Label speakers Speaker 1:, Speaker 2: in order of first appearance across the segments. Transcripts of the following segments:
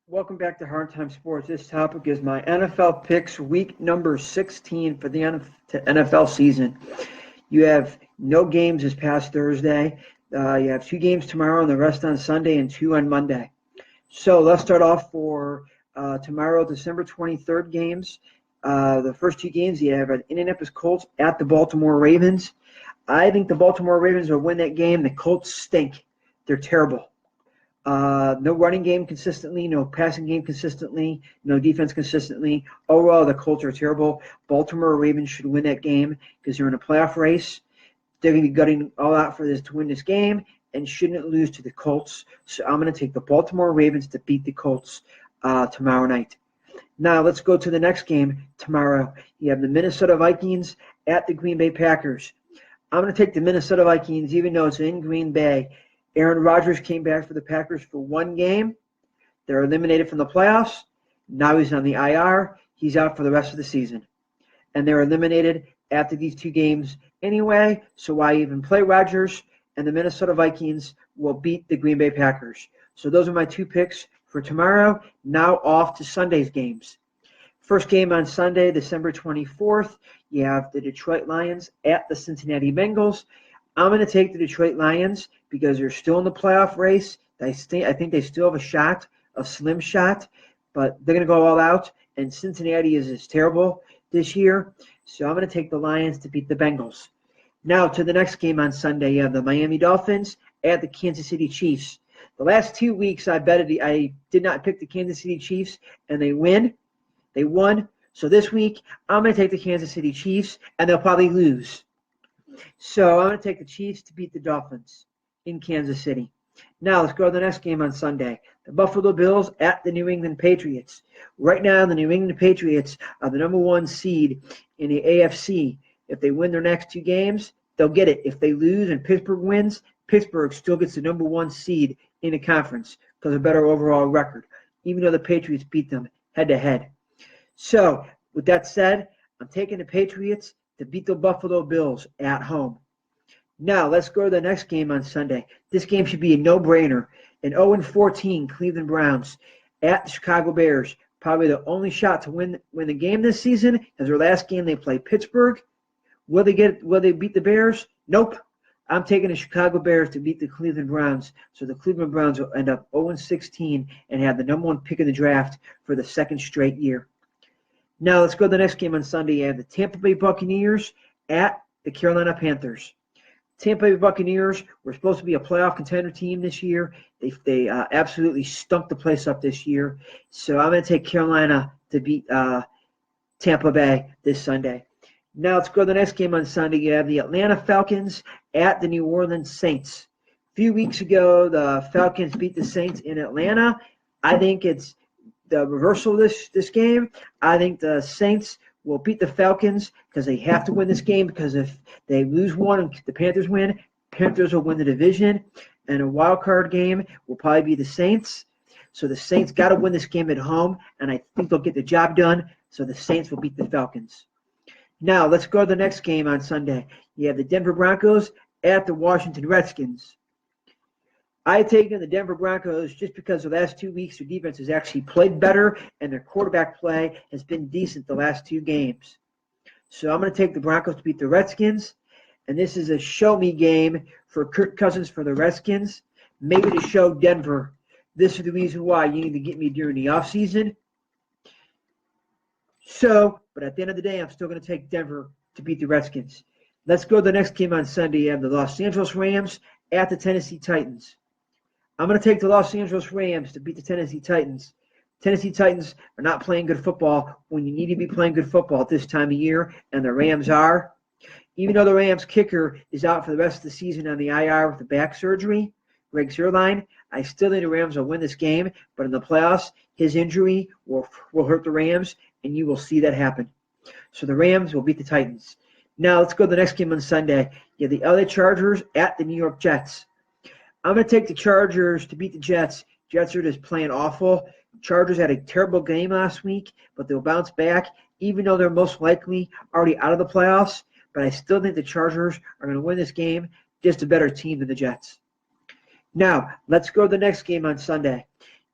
Speaker 1: Welcome back to Hard Time Sports. This topic is my NFL picks, week number 16 for the NFL season. You have no games this past Thursday. You have two games tomorrow and the rest on Sunday and two on Monday. So let's start off for tomorrow, December 23rd games. The first two games, you have an Indianapolis Colts at the Baltimore Ravens. I think the Baltimore Ravens will win that game. The Colts stink. They're terrible. No running game consistently, no passing game consistently, no defense consistently. Overall, the Colts are terrible. Baltimore Ravens should win that game because they're in a playoff race. They're going to be gutting all out for this to win this game and shouldn't lose to the Colts. So I'm going to take the Baltimore Ravens to beat the Colts tomorrow night. Now let's go to the next game tomorrow. You have the Minnesota Vikings at the Green Bay Packers. I'm going to take the Minnesota Vikings even though it's in Green Bay. Aaron Rodgers came back for the Packers for one game. They're eliminated from the playoffs. Now he's on the IR. He's out for the rest of the season. And they're eliminated after these two games anyway, so why even play Rodgers? And the Minnesota Vikings will beat the Green Bay Packers. So those are my two picks for tomorrow. Now off to Sunday's games. First game on Sunday, December 24th, you have the Detroit Lions at the Cincinnati Bengals. I'm going to take the Detroit Lions because they're still in the playoff race. I think they still have a shot, a slim shot, but they're going to go all out. And Cincinnati is terrible this year. So I'm going to take the Lions to beat the Bengals. Now to the next game on Sunday. You have the Miami Dolphins at the Kansas City Chiefs. The last 2 weeks I did not pick the Kansas City Chiefs, and they win. They won. So this week I'm going to take the Kansas City Chiefs, and they'll probably lose. So I'm going to take the Chiefs to beat the Dolphins in Kansas City. Now let's go to the next game on Sunday. The Buffalo Bills at the New England Patriots. Right now, the New England Patriots are the number one seed in the AFC. If they win their next two games, they'll get it. If they lose and Pittsburgh wins, Pittsburgh still gets the number one seed in the conference because of a better overall record, even though the Patriots beat them head-to-head. So with that said, I'm taking the Patriots to beat the Buffalo Bills at home. Now, let's go to the next game on Sunday. This game should be a no-brainer. An 0-14 Cleveland Browns at the Chicago Bears. Probably the only shot to win the game this season is their last game they play Pittsburgh. Will they beat the Bears? Nope. I'm taking the Chicago Bears to beat the Cleveland Browns. So the Cleveland Browns will end up 0-16 and have the number one pick of the draft for the second straight year. Now let's go to the next game on Sunday. You have the Tampa Bay Buccaneers at the Carolina Panthers. Tampa Bay Buccaneers were supposed to be a playoff contender team this year. They absolutely stunk the place up this year. So I'm going to take Carolina to beat Tampa Bay this Sunday. Now let's go to the next game on Sunday. You have the Atlanta Falcons at the New Orleans Saints. A few weeks ago, the Falcons beat the Saints in Atlanta. I think it's the reversal of this game. I think the Saints will beat the Falcons because they have to win this game, because if they lose one and the Panthers win, Panthers will win the division, and a wild card game will probably be the Saints. So the Saints got to win this game at home, and I think they'll get the job done, so the Saints will beat the Falcons. Now let's go to the next game on Sunday. You have the Denver Broncos at the Washington Redskins. I have taken the Denver Broncos just because the last 2 weeks their defense has actually played better and their quarterback play has been decent the last two games. So I'm going to take the Broncos to beat the Redskins. And this is a show-me game for Kirk Cousins for the Redskins. Maybe to show Denver this is the reason why you need to get me during the offseason. But at the end of the day, I'm still going to take Denver to beat the Redskins. Let's go to the next game on Sunday. You have the Los Angeles Rams at the Tennessee Titans. I'm going to take the Los Angeles Rams to beat the Tennessee Titans. Tennessee Titans are not playing good football when you need to be playing good football at this time of year, and the Rams are. Even though the Rams kicker is out for the rest of the season on the IR with the back surgery, Greg Zuerlein, I still think the Rams will win this game, but in the playoffs, his injury will hurt the Rams, and you will see that happen. So the Rams will beat the Titans. Now let's go to the next game on Sunday. You have the LA Chargers at the New York Jets. I'm going to take the Chargers to beat the Jets. Jets are just playing awful. Chargers had a terrible game last week, but they'll bounce back, even though they're most likely already out of the playoffs. But I still think the Chargers are going to win this game, just a better team than the Jets. Now, let's go to the next game on Sunday.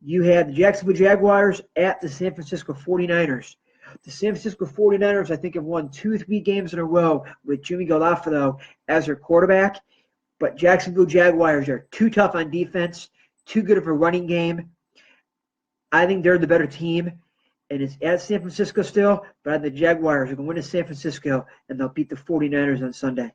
Speaker 1: You have the Jacksonville Jaguars at the San Francisco 49ers. The San Francisco 49ers, I think, have won 2-3 games in a row with Jimmy Garoppolo as their quarterback. But Jacksonville Jaguars are too tough on defense, too good of a running game. I think they're the better team, and it's at San Francisco still, but I think the Jaguars are going to win in San Francisco, and they'll beat the 49ers on Sunday.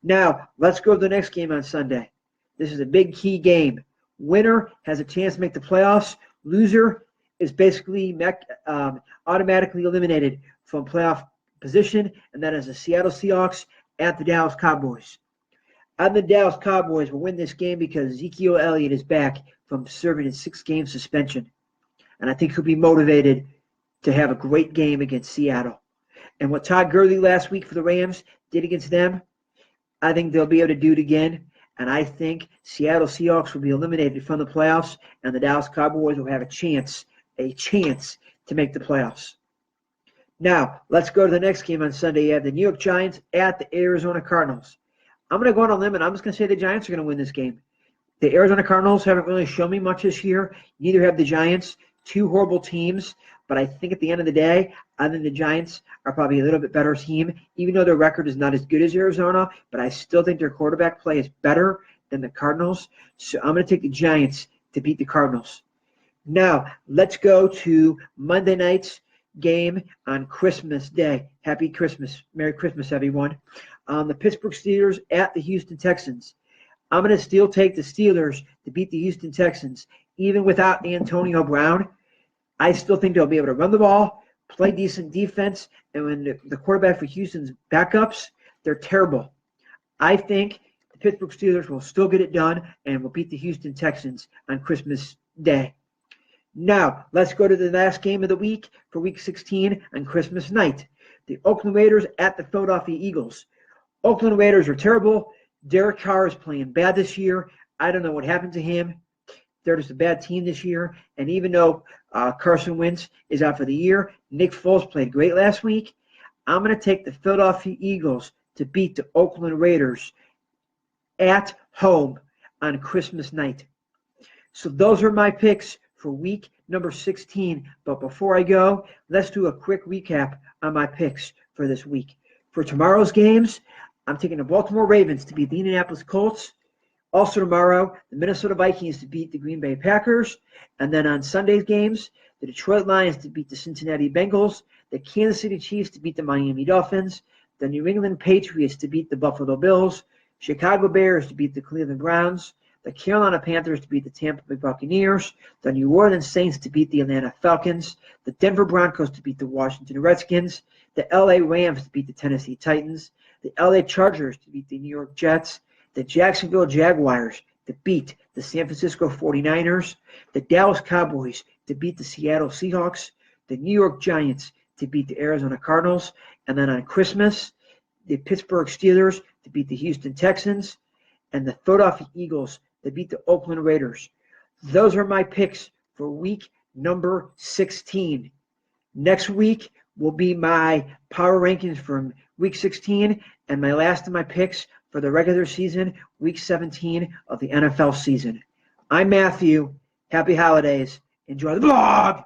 Speaker 1: Now, let's go to the next game on Sunday. This is a big key game. Winner has a chance to make the playoffs. Loser is basically automatically eliminated from playoff position, and that is the Seattle Seahawks at the Dallas Cowboys. And the Dallas Cowboys will win this game because Ezekiel Elliott is back from serving his 6-game suspension. And I think he'll be motivated to have a great game against Seattle. And what Todd Gurley last week for the Rams did against them, I think they'll be able to do it again. And I think Seattle Seahawks will be eliminated from the playoffs, and the Dallas Cowboys will have a chance to make the playoffs. Now, let's go to the next game on Sunday. You have the New York Giants at the Arizona Cardinals. I'm going to go on a limb, and I'm just going to say the Giants are going to win this game. The Arizona Cardinals haven't really shown me much this year. Neither have the Giants. Two horrible teams. But I think at the end of the day, I think the Giants are probably a little bit better team, even though their record is not as good as Arizona. But I still think their quarterback play is better than the Cardinals. So I'm going to take the Giants to beat the Cardinals. Now, let's go to Monday night's game on Christmas Day. Happy Christmas. Merry Christmas, everyone. The Pittsburgh Steelers at the Houston Texans. I'm going to still take the Steelers to beat the Houston Texans. Even without Antonio Brown, I still think they'll be able to run the ball, play decent defense, and when the quarterback for Houston's backups, they're terrible. I think the Pittsburgh Steelers will still get it done and will beat the Houston Texans on Christmas Day. Now, let's go to the last game of the week for Week 16 on Christmas night. The Oakland Raiders at the Philadelphia Eagles. Oakland Raiders are terrible. Derek Carr is playing bad this year. I don't know what happened to him. They're just a bad team this year. And even though Carson Wentz is out for the year, Nick Foles played great last week. I'm going to take the Philadelphia Eagles to beat the Oakland Raiders at home on Christmas night. So those are my picks for week number 16. But before I go, let's do a quick recap on my picks for this week. For tomorrow's games, I'm taking the Baltimore Ravens to beat the Indianapolis Colts. Also tomorrow, the Minnesota Vikings to beat the Green Bay Packers. And then on Sunday's games, the Detroit Lions to beat the Cincinnati Bengals, the Kansas City Chiefs to beat the Miami Dolphins, the New England Patriots to beat the Buffalo Bills, Chicago Bears to beat the Cleveland Browns, the Carolina Panthers to beat the Tampa Bay Buccaneers, the New Orleans Saints to beat the Atlanta Falcons, the Denver Broncos to beat the Washington Redskins, the LA Rams to beat the Tennessee Titans, the LA Chargers to beat the New York Jets, the Jacksonville Jaguars to beat the San Francisco 49ers, the Dallas Cowboys to beat the Seattle Seahawks, the New York Giants to beat the Arizona Cardinals, and then on Christmas, the Pittsburgh Steelers to beat the Houston Texans, and the Philadelphia Eagles to beat the Oakland Raiders. Those are my picks for week number 16. Next week will be my power rankings from week 16 and my last of my picks for the regular season, week 17 of the NFL season. I'm Matthew. Happy holidays. Enjoy the vlog.